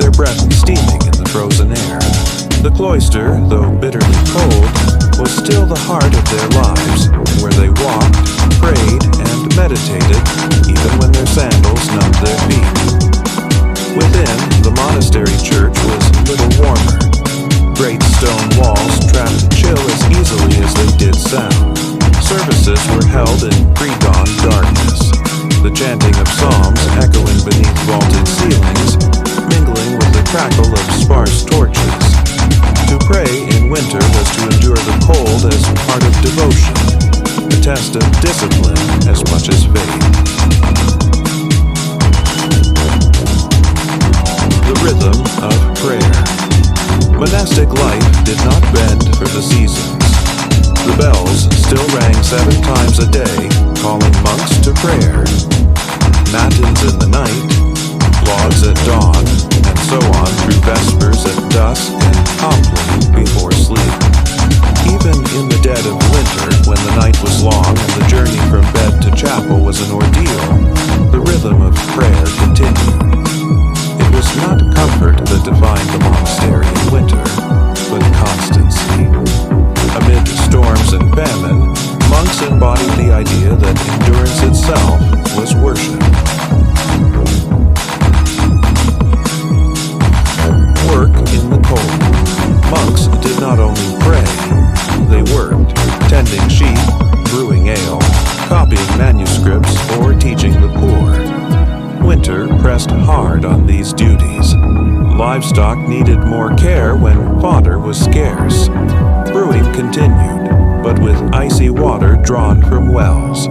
their breath steaming in the frozen air. The cloister, though bitterly cold, was still the heart of their lives, where they walked, prayed, and meditated, even when their sandals numbed their feet. Within, the monastery church was little warmer. Great stone walls trapped chill as easily as they services were held in pre-dawn darkness, the chanting of psalms echoing beneath vaulted ceilings, mingling with the crackle of sparse torches. To pray in winter was to endure the cold as part of devotion, a test of discipline as much as faith. The rhythm of prayer. Monastic life did not bend for the seasons. The bells still rang 7 times a day, calling monks to prayer. Matins in the night, lauds at dawn, and so on through vespers at dusk and compline before sleep. Even in the dead of winter, when the night was long and the journey from bed to chapel was an ordeal, the rhythm of prayer continued. It was not comfort that defined the monastery in winter, but constancy. Amid storms and famine, monks embodied the idea that endurance itself was worship. Work in the cold. Monks did not only pray, they worked, tending sheep, brewing ale, copying manuscripts, or teaching the poor. Winter pressed hard on these duties. Livestock needed more care when fodder was scarce. Brewing continued, but with icy water drawn from wells.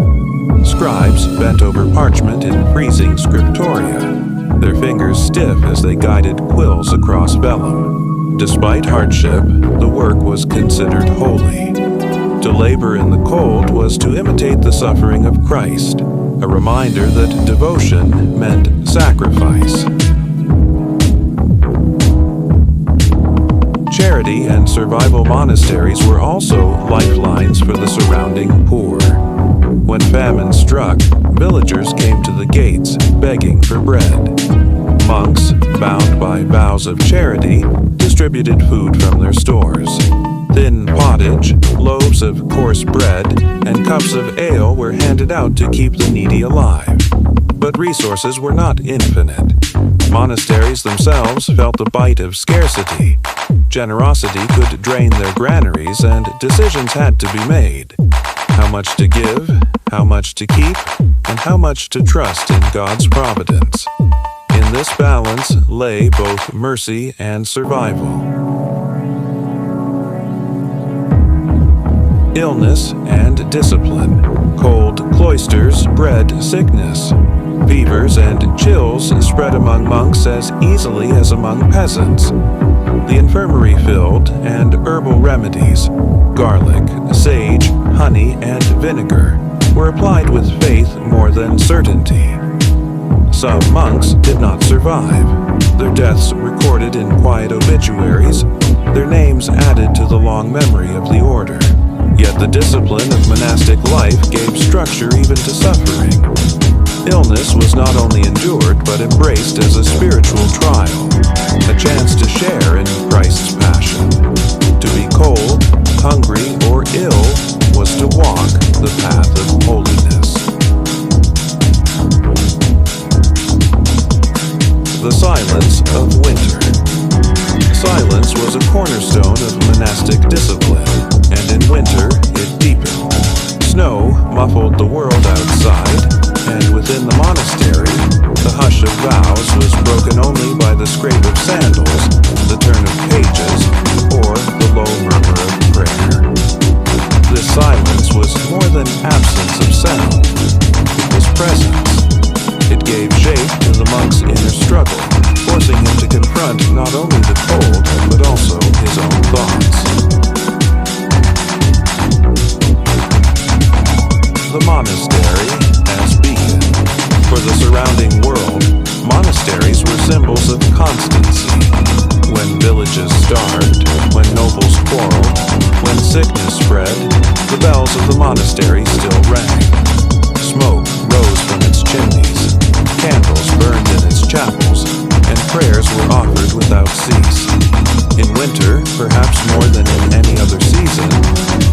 Scribes bent over parchment in freezing scriptoria, their fingers stiff as they guided quills across vellum. Despite hardship, the work was considered holy. To labor in the cold was to imitate the suffering of Christ, a reminder that devotion meant sacrifice. Charity and survival monasteries were also lifelines for the surrounding poor. When famine struck, villagers came to the gates begging for bread. Monks, bound by vows of charity, distributed food from their stores. Thin pottage, loaves of coarse bread, and cups of ale were handed out to keep the needy alive. But resources were not infinite. Monasteries themselves felt the bite of scarcity. Generosity could drain their granaries, and decisions had to be made. How much to give, how much to keep, and how much to trust in God's providence. In this balance lay both mercy and survival. Illness and discipline. Cold cloisters bred sickness. Fevers and chills spread among monks as easily as among peasants. The infirmary filled, and herbal remedies, garlic, sage, honey, and vinegar, were applied with faith more than certainty. Some monks did not survive, their deaths recorded in quiet obituaries, their names added to the long memory of the order. Yet the discipline of monastic life gave structure even to suffering. Illness was not only endured but embraced as a spiritual trial, a chance to share in Christ's passion. To be cold, hungry, or ill was to walk the path of holiness. The silence of winter. Silence was a cornerstone of monastic discipline, and in winter it deepened. Snow muffled the world outside, and within the monastery, the hush of vows was broken only by the scrape of sandals, the turn of pages, or the low murmur of prayer. This silence was more than absence of sound. It was presence. It gave shape to the monk's inner struggle, forcing him to confront not only the cold, but also his own thoughts. The monastery as beacon. For the surrounding world, monasteries were symbols of constancy. When villages starved, when nobles quarreled, when sickness spread, the bells of the monastery still rang. Smoke rose from its chimneys, candles burned in its chapels, and prayers were offered without cease. In winter, perhaps more than in any other season,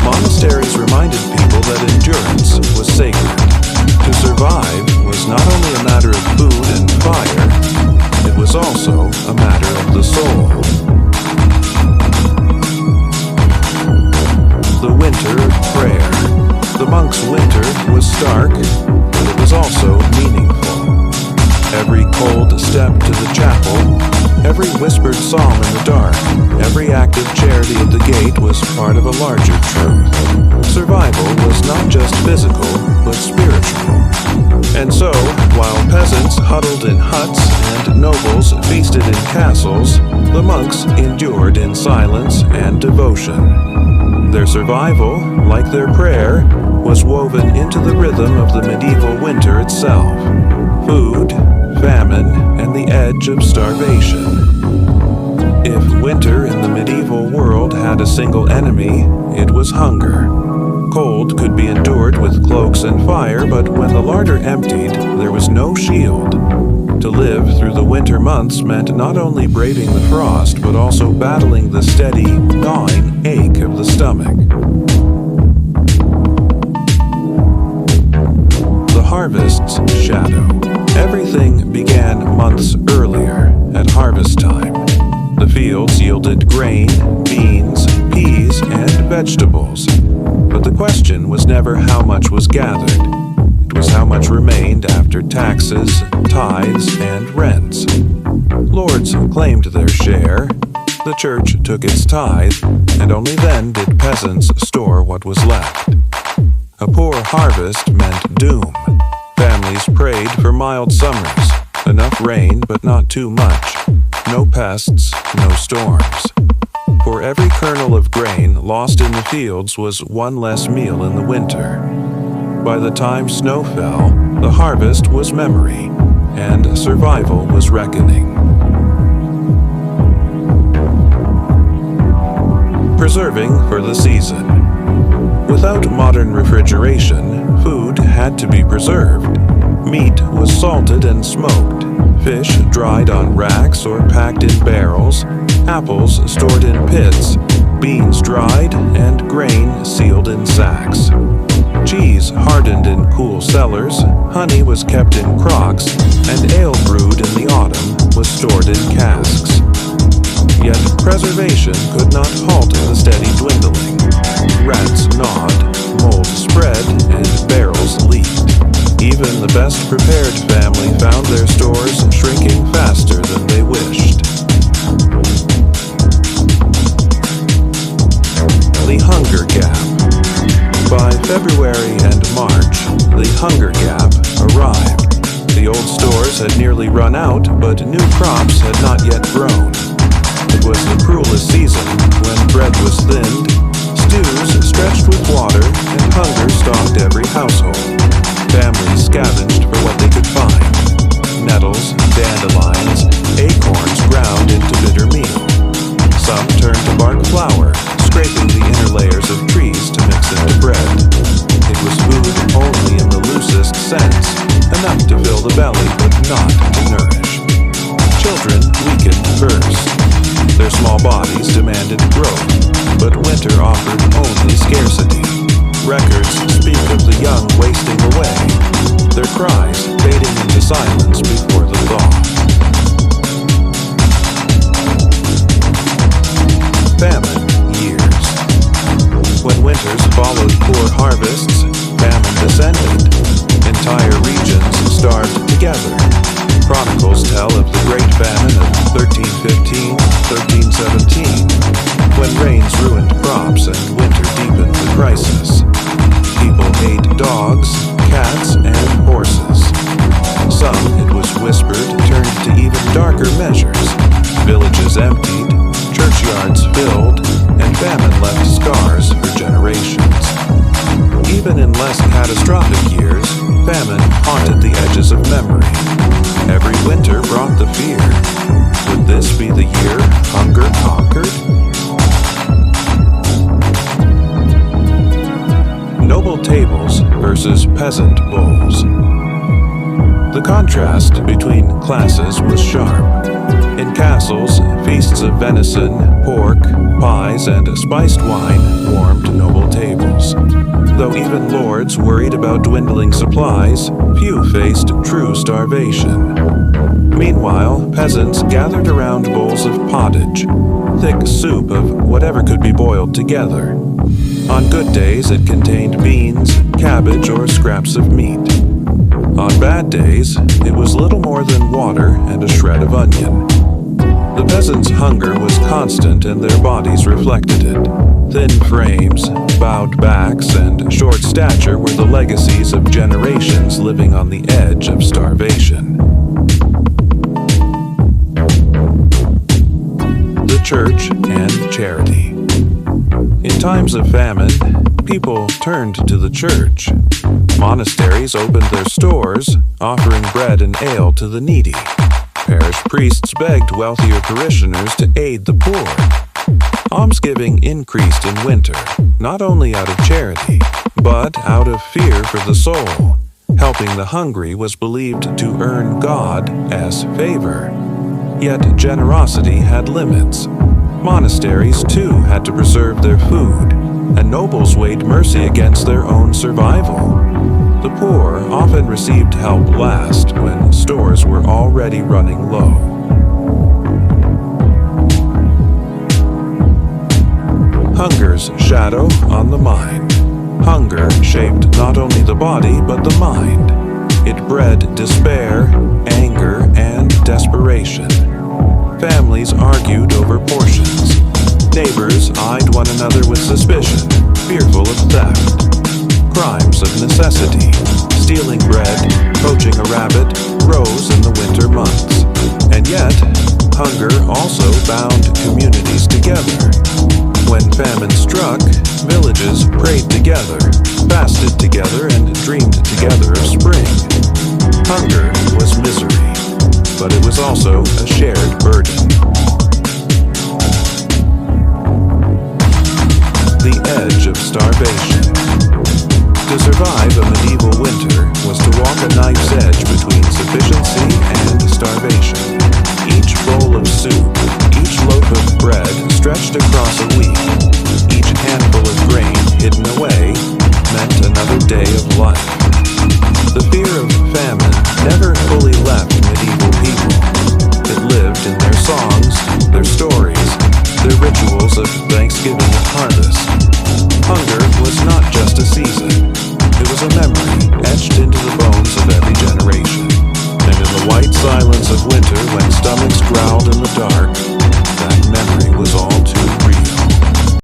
monasteries reminded people that endurance was sacred. To survive was not only a matter of food and fire, it was also a matter of the soul. The winter of prayer. The monks' winter was stark, but it was also meaningful. Every cold step to the chapel, every whispered psalm in the dark, every act of charity at the gate was part of a larger truth. Survival was not just physical, but spiritual. And so, while peasants huddled in huts and nobles feasted in castles, the monks endured in silence and devotion. Their survival, like their prayer, was woven into the rhythm of the medieval winter itself. Food, famine, and the edge of starvation. If winter in the medieval world had a single enemy, it was hunger. Cold could be endured with cloaks and fire, but when the larder emptied, there was no shield. To live through the winter months meant not only braving the frost, but also battling the steady, gnawing ache of the stomach. The harvest's shadow. Everything began months earlier, at harvest time. The fields yielded grain, beans, peas, and vegetables. But the question was never how much was gathered. It was how much remained after taxes, tithes, and rents. Lords claimed their share. The church took its tithe, and only then did peasants store what was left. A poor harvest meant doom. Families prayed for mild summers, enough rain but not too much, no pests, no storms. For every kernel of grain lost in the fields was one less meal in the winter. By the time snow fell, the harvest was memory, and survival was reckoning. Preserving for the season. Without modern refrigeration, food had to be preserved. Meat was salted and smoked, fish dried on racks or packed in barrels, apples stored in pits, beans dried, and grain sealed in sacks. Cheese hardened in cool cellars, honey was kept in crocks, and ale brewed in the autumn was stored in casks. Yet preservation could not halt the steady dwindling. Rats gnawed, mold spread, and barrels leaked. Even the best prepared family found their stores shrinking faster than they wished. The Hunger Gap. By February and March, the Hunger Gap arrived. The old stores had nearly run out, but new crops had not yet grown. It was the cruelest season when bread was thinned, stews stretched with water, and hunger stalked every household. Families scavenged for what they could find. Nettles, dandelions, acorns ground into bitter meal. Some turned to bark flour, scraping the inner layers of trees to mix into bread. It was food only in the loosest sense, enough to fill the belly but not to nourish. Children weakened first. Their small bodies demanded growth, but winter offered only scarcity. Records speak of the young wasting away, their cries fading into silence before the thaw. Famine years. When winters followed poor harvests, famine descended. Entire regions starved together. Chronicles tell of the Great Famine of 1315, 1317, when rains ruined crops and winter deepened the crisis. People ate dogs, cats, and horses. Some, it was whispered, turned to even darker measures. Villages emptied, churchyards filled, and famine left scars for generations. Even in less catastrophic years, famine haunted the edges of memory. Every winter brought the fear. Would this be the year hunger conquered? Noble tables versus peasant bowls. The contrast between classes was sharp. In castles, feasts of venison, pork, pies, and spiced wine warmed noble tables. Though even lords worried about dwindling supplies, few faced true starvation. Meanwhile, peasants gathered around bowls of pottage, thick soup of whatever could be boiled together. On good days, it contained beans, cabbage, or scraps of meat. On bad days, it was little more than water and a shred of onion. The peasants' hunger was constant and their bodies reflected it. Thin frames, bowed backs, and short stature were the legacies of generations living on the edge of starvation. The church and charity. In times of famine, people turned to the church. Monasteries opened their stores, offering bread and ale to the needy. Parish priests begged wealthier parishioners to aid the poor. Almsgiving increased in winter, not only out of charity, but out of fear for the soul. Helping the hungry was believed to earn God as favor. Yet generosity had limits. Monasteries, too, had to preserve their food, and nobles weighed mercy against their own survival. The poor often received help last when stores were already running low. Hunger's shadow on the mind. Hunger shaped not only the body but the mind. It bred despair, anger, and desperation. Families argued over portions. Neighbors eyed one another with suspicion, fearful of theft. Crimes of necessity, stealing bread, poaching a rabbit, rose in the winter months. And yet, hunger also bound communities together. When famine struck, villages prayed together, fasted together, and dreamed together of spring. Hunger was misery, but it was also a shared burden. The edge of starvation. To survive a medieval winter was to walk a knife's edge between sufficiency and starvation. Each bowl of soup, each loaf of bread stretched across a week, each handful of grain hidden away meant another day of life. The fear of famine never fully left